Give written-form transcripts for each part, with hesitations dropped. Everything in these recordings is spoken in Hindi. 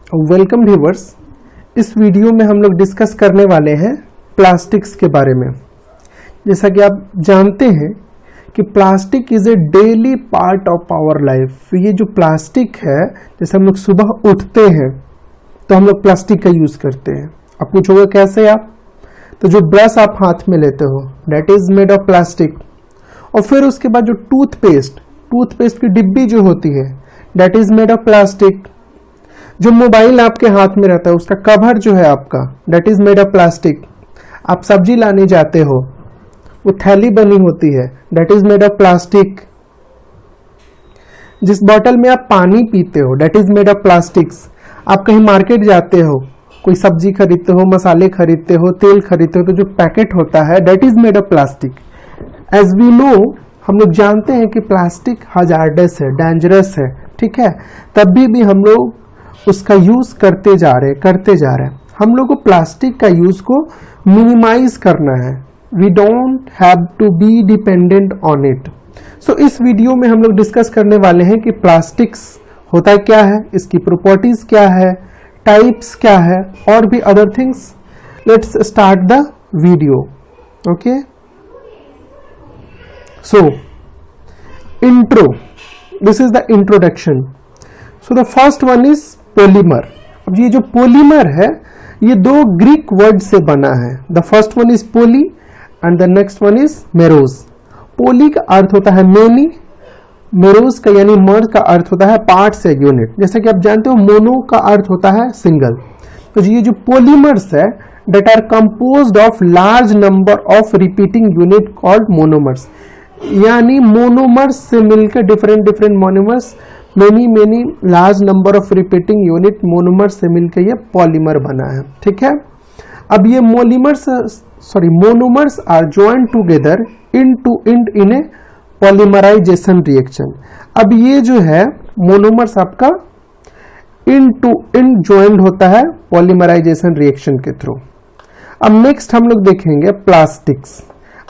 Welcome viewers. इस वीडियो में हम लोग डिस्कस करने वाले हैं प्लास्टिक्स के बारे में। जैसा कि आप जानते हैं कि plastic is a daily part of our life. ये जो प्लास्टिक है, जैसे हम लोग सुबह उठते हैं तो हम लोग प्लास्टिक का यूज करते हैं। आप पूछोगे कैसे आप, तो जो ब्रश आप हाथ में लेते हो that is made of plastic. और फिर उसके बाद जो टूथपेस्ट की डिब्बी जो होती है that is made of plastic. जो मोबाइल आपके हाथ में रहता है उसका कवर जो है आपका that is made of plastic. आप सब्जी लाने जाते हो, वो थैली बनी होती है that is made of plastic. जिस बोतल में आप पानी पीते हो that is made of plastics. आप कहीं मार्केट जाते हो, कोई सब्जी खरीदते हो, मसाले खरीदते हो, तेल खरीदते हो, तो जो पैकेट होता है that is made of plastic. As we know, हम लोग जानते हैं कि प्लास्टिक हजार्डस है, डेंजरस है, ठीक है। तभी भी हम लोग उसका यूज करते जा रहे हैं। हम लोग को प्लास्टिक का यूज को मिनिमाइज करना है। We don't have to be dependent on it. So इस वीडियो में हम लोग डिस्कस करने वाले हैं कि प्लास्टिक्स होता क्या है, इसकी प्रॉपर्टीज क्या है, टाइप्स क्या है, और भी other things. Let's start the video. Okay, so intro, this is the introduction. So the first one is polymer. अब ये जो polymer है ये दो ग्रीक वर्ड से बना है। the first one is poly and the next one is meros. poly का अर्थ होता है many, meros का यानी मर का अर्थ होता है पार्ट्स या यूनिट। जैसे कि आप जानते हो मोनो का अर्थ होता है सिंगल। तो ये जो polymers है that are composed of large number of repeating unit called monomers, यानी मोनोमर्स से मिलकर different monomers, many large number of repeating unit monomers से मिलकर ये पॉलीमर बना है, ठीक है। अब ये monomers are joined together in a polymerization reaction. अब ये जो है मोनोमर्स आपका इन जॉइंड होता है पॉलीमराइजेशन रिएक्शन के थ्रू। अब नेक्स्ट हम लोग देखेंगे प्लास्टिक्स।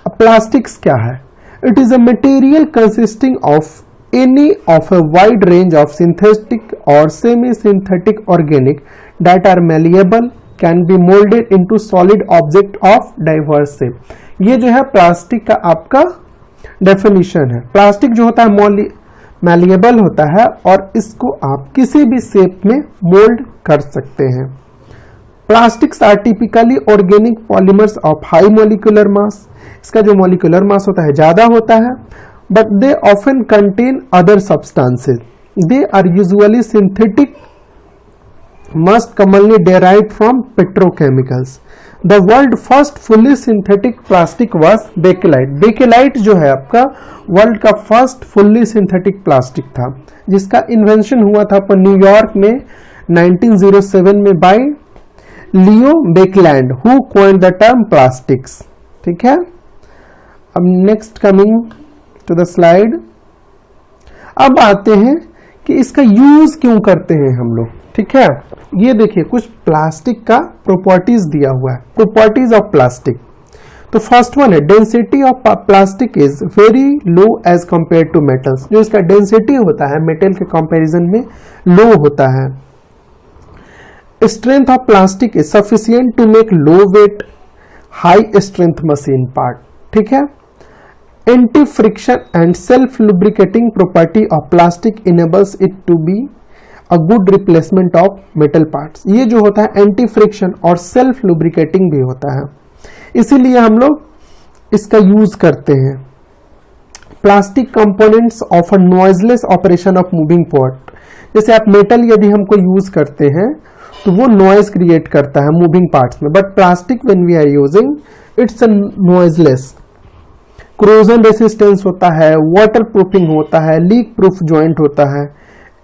अब प्लास्टिक्स क्या है? It is a material consisting of any of a wide range of synthetic or semi-synthetic organic that are malleable, can be molded into solid object of diverse shape. ये जो है प्लास्टिक का आपका डेफिनेशन है। प्लास्टिक जो होता है malleable होता है और इसको आप किसी भी शेप में मोल्ड कर सकते हैं। Plastics are typically organic polymers of high molecular mass. इसका जो मॉलिक्यूलर मास होता है ज्यादा होता है, but they often contain other substances. They are usually synthetic, must commonly derived from petrochemicals. The world first fully synthetic plastic was Bakelite. Bakelite जो है आपका वर्ल्ड का फर्स्ट फुल्ली सिंथेटिक प्लास्टिक था, जिसका इन्वेंशन हुआ था पर न्यूयॉर्क में 1907 में by Leo Baekeland, who coined the term plastics, ठीक है। अब next coming to the slide. अब आते हैं कि इसका यूज क्यों करते हैं हम लोग, ठीक है। ये देखिए कुछ प्लास्टिक का प्रॉपर्टीज दिया हुआ है, प्रॉपर्टीज ऑफ प्लास्टिक। तो फर्स्ट वन है density of plastic is very low as compare to metals. जो इसका डेंसिटी होता है मेटल के कंपैरिजन में लो होता है। Strength of plastic is sufficient to make low weight high strength machine part, ठीक है। Anti friction and self lubricating property of plastic enables it to be a good replacement of metal parts. ये जो होता है एंटी फ्रिक्शन और सेल्फ लुब्रिकेटिंग भी होता है, इसीलिए हम लोग इसका यूज करते हैं। Plastic components offer noiseless operation of moving part. जैसे आप मेटल यदि हमको यूज करते हैं तो वो नॉइज क्रिएट करता है मूविंग पार्ट्स में, but plastic when we are using it's a noiseless. Corrosion resistance होता है, वाटर प्रूफिंग होता है, लीक प्रूफ जॉइंट होता है।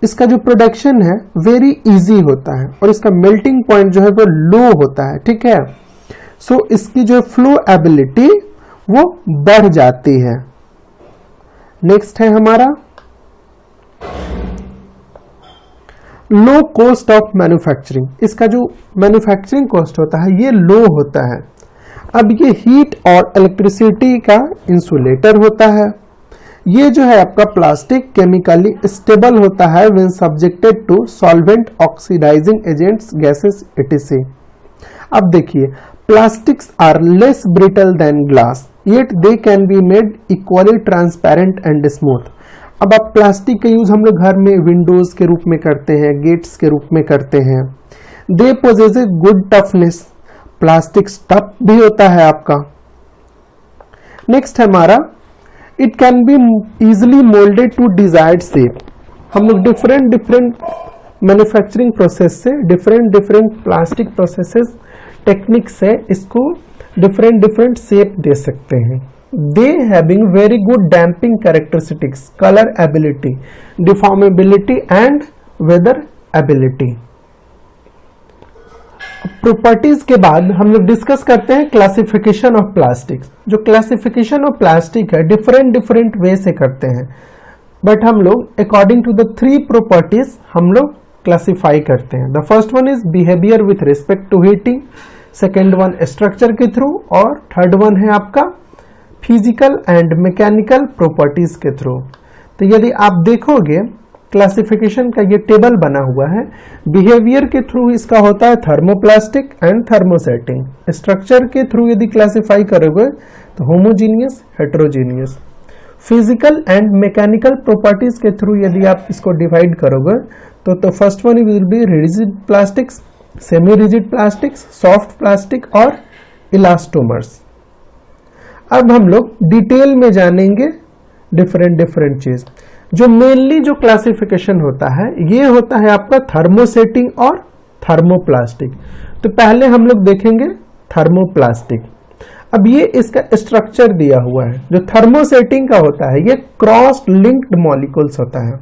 इसका जो प्रोडक्शन है वेरी इजी होता है और इसका मेल्टिंग पॉइंट जो है वो लो होता है, ठीक है। सो इसकी जो फ्लो एबिलिटी वो बढ़ जाती है। नेक्स्ट है हमारा लो कॉस्ट ऑफ मैन्युफैक्चरिंग। इसका जो मैन्युफैक्चरिंग कॉस्ट होता है ये लो होता है। अब ये हीट और इलेक्ट्रिसिटी का इंसुलेटर होता है। ये जो है आपका प्लास्टिक केमिकली स्टेबल होता है when subjected to solvent, oxidizing agents, gases etc. अब देखिए, plastics are less brittle than glass yet they can be made equally transparent and smooth. अब आप प्लास्टिक का यूज हम लोग घर में विंडोज के रूप में करते हैं, गेट्स के रूप में करते हैं। They possess a good toughness, plastic tough भी होता है आपका। नेक्स्ट है हमारा, it can be easily moulded to desired shape. हम लोग डिफरेंट मैन्युफैक्चरिंग प्रोसेस से, डिफरेंट प्लास्टिक प्रोसेसेस टेक्निक से इसको डिफरेंट शेप दे सकते हैं। They having very good damping characteristics, colour ability, deformability and weather ability. Properties के बाद हम लोग डिस्कस करते हैं क्लासिफिकेशन ऑफ प्लास्टिक। जो क्लासिफिकेशन ऑफ प्लास्टिक है डिफरेंट वे से करते हैं, बट हम लोग अकॉर्डिंग टू द 3 प्रॉपर्टीज हम लोग क्लासिफाई करते हैं। The first one is behaviour with respect to heating, second one structure के थ्रू, और थर्ड वन है आपका फिजिकल एंड मैकेनिकल प्रॉपर्टीज के थ्रू। तो यदि आप देखोगे क्लासिफिकेशन का ये टेबल बना हुआ है, बिहेवियर के थ्रू इसका होता है थर्मोप्लास्टिक एंड थर्मोसेटिंग। स्ट्रक्चर के थ्रू यदि क्लासिफाई करोगे तो homogeneous, heterogeneous. Physical and mechanical properties के थ्रू यदि आप इसको डिवाइड करोगे तो first one will be rigid plastics, semi rigid plastics, soft plastic और इलास्टोमर्स। अब हम लोग डिटेल में जानेंगे डिफरेंट चीज। जो मेनली जो क्लासिफिकेशन होता है ये होता है आपका थर्मोसेटिंग और थर्मोप्लास्टिक। तो पहले हम लोग देखेंगे थर्मोप्लास्टिक। अब ये इसका स्ट्रक्चर दिया हुआ है। जो थर्मोसेटिंग का होता है ये क्रॉस लिंक्ड मॉलिक्यूल्स होता है।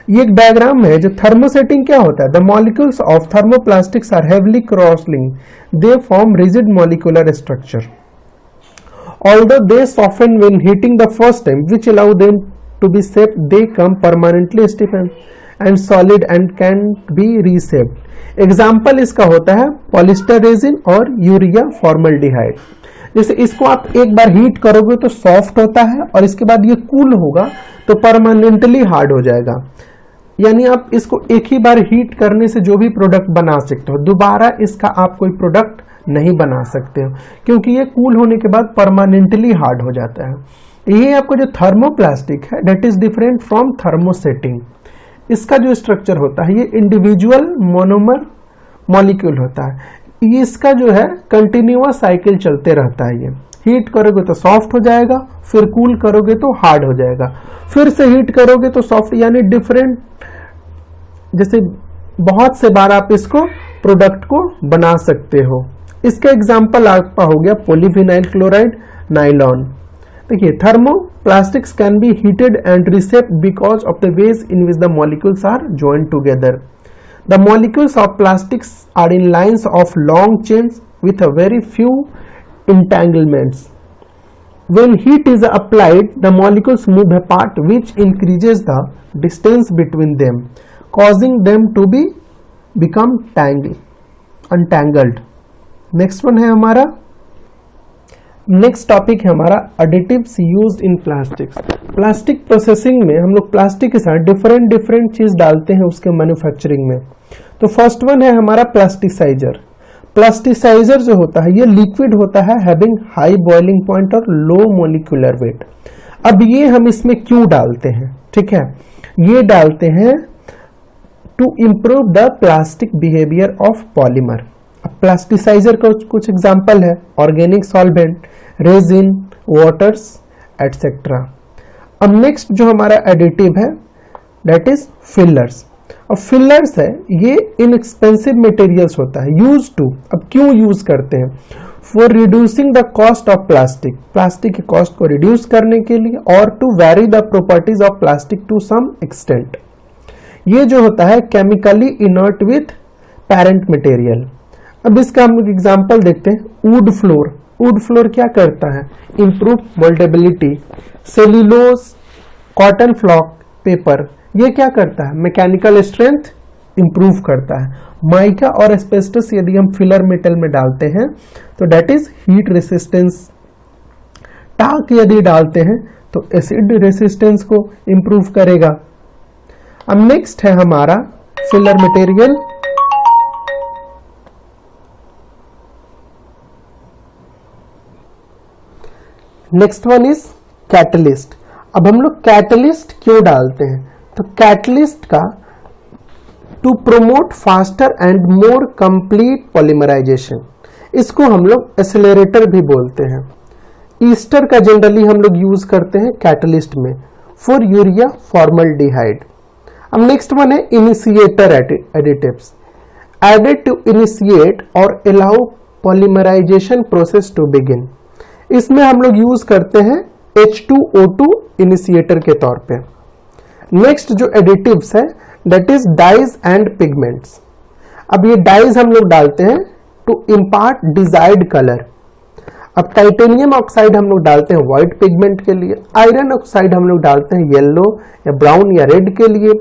ये एक डायग्राम है। जो थर्मोसेटिंग क्या होता है, the molecules of thermoplastics are heavily cross linked, they form rigid molecular structure, although they soften when heating the first time, which allow them to be shaped, they come permanently stiff and solid and can be reshaped। Example इसका होता है पॉलिस्टर रेजिन और यूरिया फॉर्मल्डिहाइड। जैसे इसको आप एक बार हीट करोगे तो सॉफ्ट होता है और इसके बाद ये कूल होगा तो परमानेंटली हार्ड हो जाएगा। यानी आप इसको एक ही बार हीट करने से जो भी प्रोडक्ट बना सकते हो, दोबारा इसका आप कोई प्रोडक्ट नहीं बना सकते हो, क्योंकि ये कूल होने के बाद परमानेंटली हार्ड हो जाता है। ये आपको जो थर्मोप्लास्टिक है that is different from thermosetting. इसका जो स्ट्रक्चर होता है ये इंडिविजुअल मोनोमर मॉलिक्यूल होता है। इसका जो है कंटिन्यूअस साइकिल चलते रहता है। ये हीट करोगे तो सॉफ्ट हो जाएगा, फिर कूल करोगे तो हार्ड हो जाएगा, फिर से हीट करोगे तो सॉफ्ट, यानी डिफरेंट, जैसे बहुत से बार आप इसको प्रोडक्ट को बना सकते हो। इसका एग्जाम्पल आपका हो गया पॉलीविनाइल क्लोराइड, नाइलॉन। देखिए thermoplastics can be heated and reshaped because of the ways in which the molecules are joined together. The molecules of plastics are in lines of long chains with a very few entanglements. When heat is applied, the molecules move apart, which increases the distance between them, causing them to become untangled. Next one है हमारा, नेक्स्ट टॉपिक है हमारा additives used in plastics. Plastic processing में हम लोग प्लास्टिक के साथ डिफरेंट चीज डालते हैं उसके मैन्युफैक्चरिंग में। तो फर्स्ट वन है हमारा प्लास्टिसाइजर। प्लास्टिसाइजर जो होता है ये लिक्विड होता है हैविंग हाई बॉइलिंग पॉइंट और लो मोलिकुलर वेट। अब ये हम इसमें क्यों डालते हैं, ठीक है, ये डालते हैं to improve the plastic behaviour of polymer. अब प्लास्टिसाइजर का कुछ एग्जांपल है organic solvent, resin, waters etcetera. अब नेक्स्ट जो हमारा एडिटिव है दैट इज फिलर्स। अब फिलर्स है ये इनएक्सपेंसिव मटेरियल्स होता है यूज टू, अब क्यों यूज करते हैं, for reducing the cost of plastic, plastic की कॉस्ट को रिड्यूस करने के लिए, और to vary the properties of plastic to some extent. ये जो होता है chemically inert with parent material. अब इसका हम एग्जांपल देखते हैं, वुड फ्लोर। वुड फ्लोर क्या करता है, improve mouldability. Cellulose, cotton flock paper, ये क्या करता है, मैकेनिकल स्ट्रेंथ इंप्रूव करता है। माइका और एस्बेस्टस यदि हम फिलर मेटल में डालते हैं तो दैट इज हीट रेसिस्टेंस। टाक यदि डालते हैं तो एसिड रेसिस्टेंस को इंप्रूव करेगा। अब नेक्स्ट है हमारा filler material. Next one is catalyst. अब हम लोग कैटलिस्ट क्यों डालते हैं, तो कैटलिस्ट का to promote faster and more complete polymerization, इसको हम लोग एक्सेलरेटर भी बोलते हैं। ईस्टर का जनरली हम लोग यूज करते हैं कैटलिस्ट में फॉर यूरिया फॉर्मल्डिहाइड। अब नेक्स्ट वन है initiator additives, added to initiate और allow polymerization process to begin. इसमें हम लोग यूज करते हैं H2O2 इनिशिएटर के तौर पे। नेक्स्ट जो एडिटिव्स है that is dyes and pigments. अब ये डाइज हम लोग डालते हैं टू इम्पार्ट डिजायर्ड कलर। अब टाइटेनियम ऑक्साइड हम लोग डालते हैं व्हाइट पिगमेंट के लिए, आयरन ऑक्साइड हम लोग डालते हैं येलो या ब्राउन या रेड के लिए,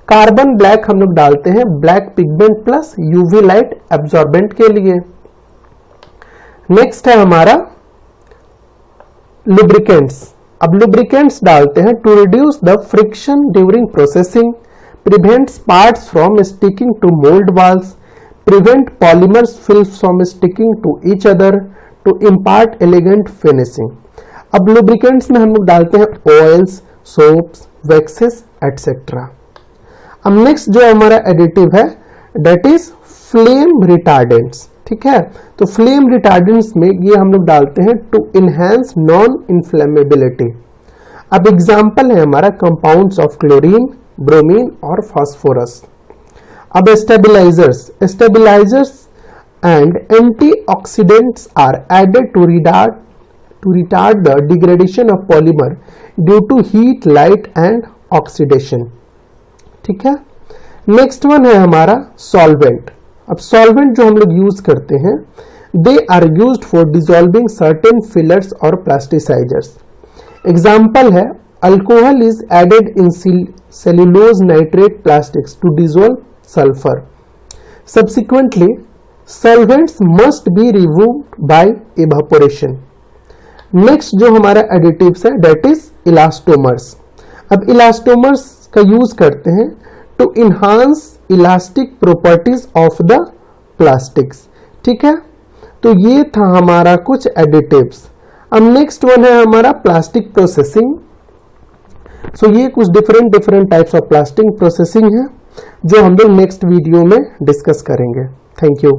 कार्बन ब्लैक हम लोग डालते हैं black pigment plus UV light absorbent के लिए। नेक्स्ट है हमारा लुब्रिकेंट्स। अब लुब्रिकेंट्स डालते हैं to reduce the friction during processing, prevents parts from sticking to mould walls, prevent polymers films from sticking to each other, to impart elegant finishing. अब लुब्रिकेंट्स में हम लोग डालते हैं ऑयल्स, सोप्स, वैक्सेस एटसेट्रा। अब नेक्स्ट जो हमारा एडिटिव है दैट इज फ्लेम रिटार्डेंट्स। ठीक है, तो फ्लेम रिटार्डेंट्स में ये हम लोग डालते हैं टू इनहेंस नॉन इन्फ्लेमेबिलिटी। अब एग्जांपल है हमारा कंपाउंड्स ऑफ क्लोरीन, ब्रोमीन और फास्फोरस। अब stabilizers and antioxidants are added to retard the degradation of polymer due to heat, light and oxidation. ठीक है, नेक्स्ट वन है हमारा सॉल्वेंट। अब सॉल्वेंट जो हम लोग यूज करते हैं they are used for dissolving certain fillers और प्लास्टिसाइजर्स। एग्जाम्पल है alcohol is added in cellulose nitrate plastics to dissolve sulphur. Subsequently solvents must be removed by evaporation. Next जो हमारा एडिटिव्स है दैट इज इलास्टोमर्स। अब इलास्टोमर्स का यूज करते हैं to enhance elastic properties of the plastics. ठीक है, तो ये था हमारा कुछ एडिटिव्स। अब नेक्स्ट वन है हमारा प्लास्टिक प्रोसेसिंग। सो ये कुछ different types of plastic processing है जो हम लोग नेक्स्ट वीडियो में डिस्कस करेंगे। Thank you.